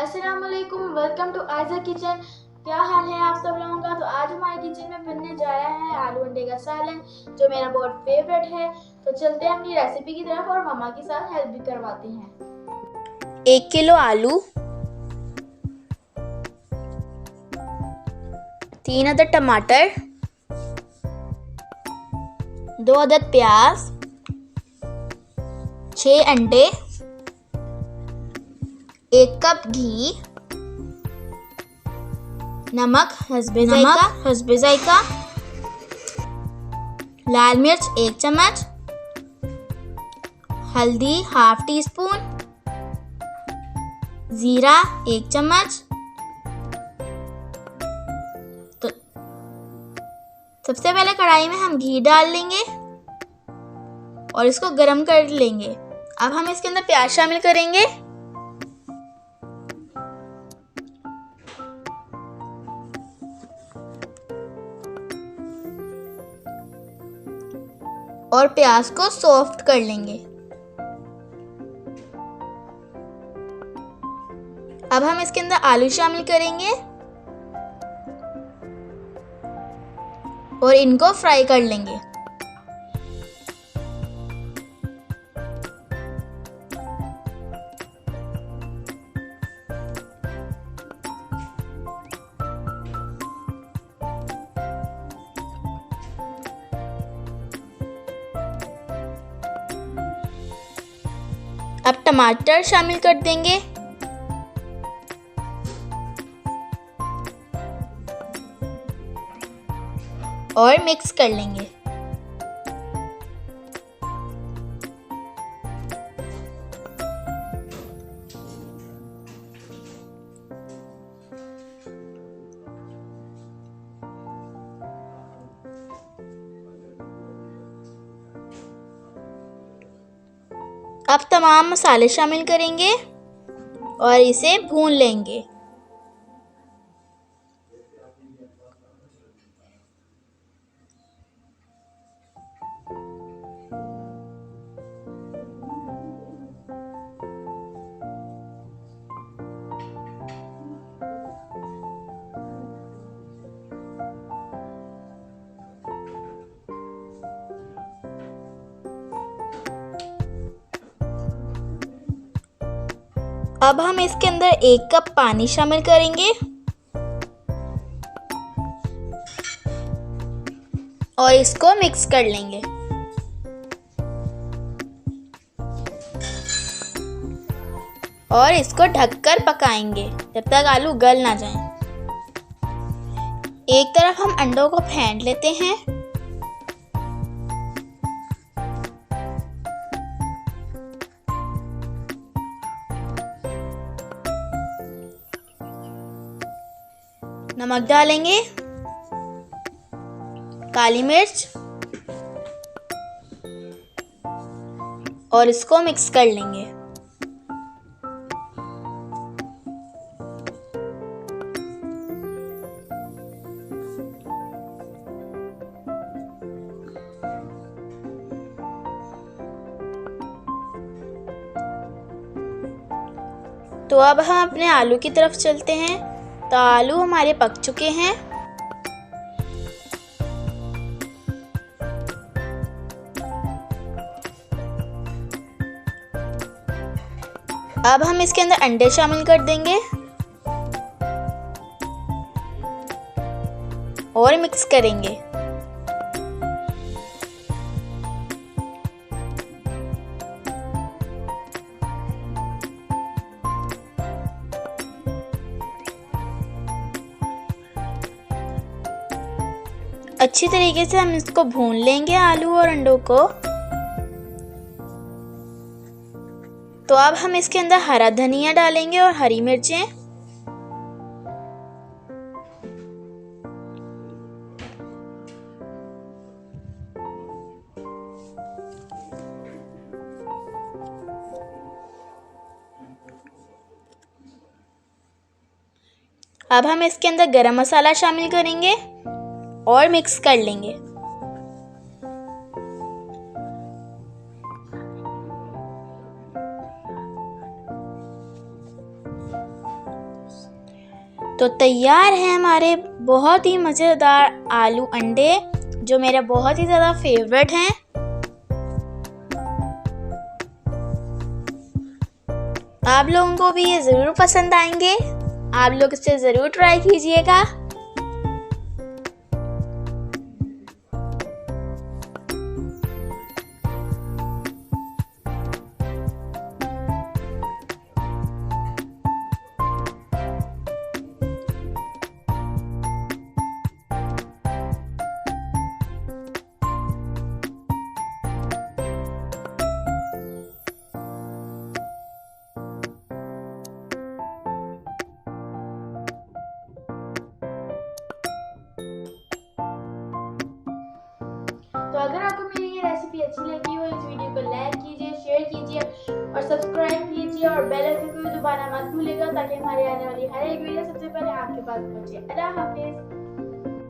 अस्सलाम वालेकुम, welcome to Aiza kitchen. क्या हाल है आप सब लोगों का। तो आज हमारे किचन में बनने जा रहा है आलू अंडे का सालन, जो मेरा बहुत फेवरेट है। तो चलते हैं अपनी रेसिपी की तरफ और मम्मा के साथ हेल्प भी करवाते हैं। 1 किलो आलू, 3 अदद टमाटर, 2 अदद प्याज, 6 अंडे, 1 कप घी, नमक हस्बे जायका, लाल मिर्च 1 चम्मच, हल्दी हाफ टी स्पून, जीरा 1 चम्मच। तो सबसे पहले कढ़ाई में हम घी डाल लेंगे और इसको गरम कर लेंगे। अब हम इसके अंदर प्याज शामिल करेंगे और प्याज को सॉफ्ट कर लेंगे। अब हम इसके अंदर आलू शामिल करेंगे और इनको फ्राई कर लेंगे। अब टमाटर शामिल कर देंगे और मिक्स कर लेंगे। अब तमाम मसाले शामिल करेंगे और इसे भून लेंगे। अब हम इसके अंदर 1 कप पानी शामिल करेंगे और इसको मिक्स कर लेंगे। और इसको ढककर पकाएंगे जब तक आलू गल ना जाएं। एक तरफ हम अंडों को फेंट लेते हैं नमक डालेंगे, काली मिर्च और इसको मिक्स कर लेंगे। तो अब हम अपने आलू की तरफ चलते हैं। तो आलू हमारे पक चुके हैं। अब हम इसके अंदर अंडे शामिल कर देंगे और मिक्स करेंगे। अच्छी तरीके से हम इसको भून लेंगे आलू और अंडों को। तो अब हम इसके अंदर हरा धनिया डालेंगे और हरी मिर्चें। अब हम इसके अंदर गरम मसाला शामिल करेंगे और मिक्स कर लेंगे। तो तैयार है हमारे बहुत ही मज़ेदार आलू अंडे, जो मेरे बहुत ही ज़्यादा फेवरेट हैं। आप लोगों को भी ये ज़रूर पसंद आएंगे, आप लोग इसे ज़रूर ट्राई कीजिएगा। तो अगर आपको मेरी ये रेसिपी अच्छी लगी हो, इस वीडियो को लाइक कीजिए, शेयर कीजिए और सब्सक्राइब कीजिए और बेल आइकन को भी दबाना मत भूलिएगा, ताकि हमारी आने वाली हर एक वीडियो सबसे पहले आपके पास पहुंचे। अल्लाह हाफिज़।